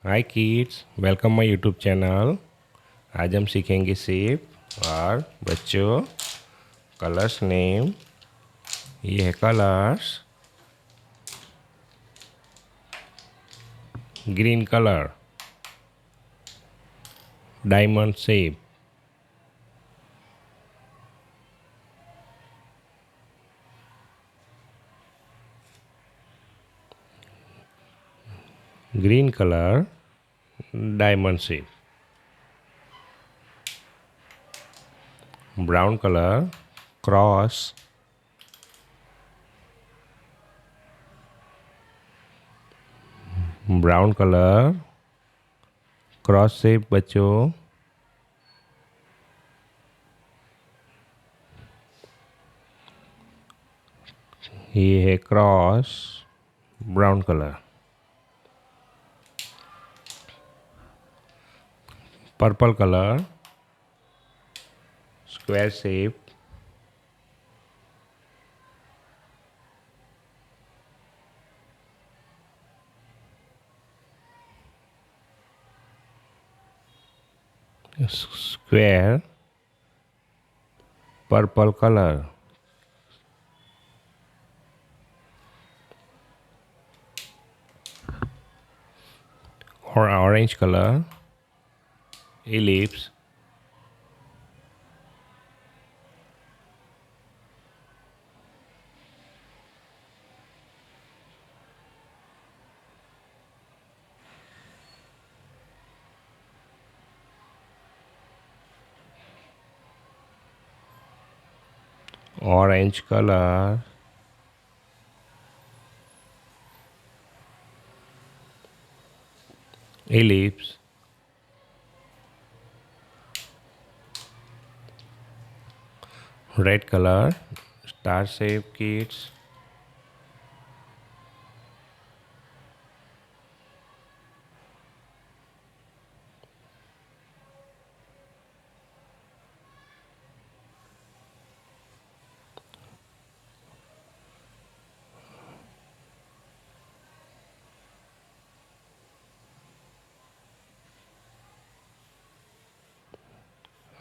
Hi kids, welcome my YouTube channel. आज हम सीखेंगे शेप और बच्चों कलर्स नेम। ये है colours. Green colour diamond shape, green colour diamond shape, brown colour cross, brown colour cross shape बच्चों। ये है cross brown colour. Purple colour square shape, square purple colour. और orange colour ellipse, orange color, ellipse, red color star shape kids,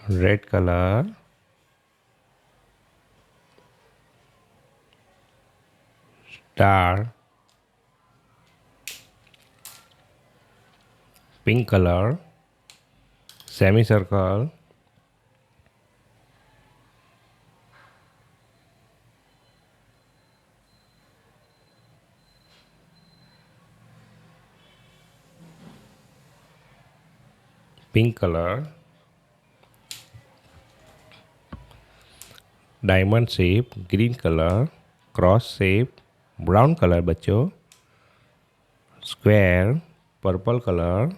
red color, star, pink color semicircle, pink color diamond shape, green color cross shape, brown color बच्चों, square purple color,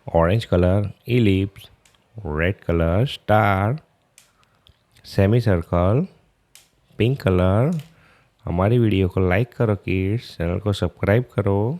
orange color ellipse, red color star, semicircle, pink colour. हमारी video को like करो kids, channel को subscribe करो।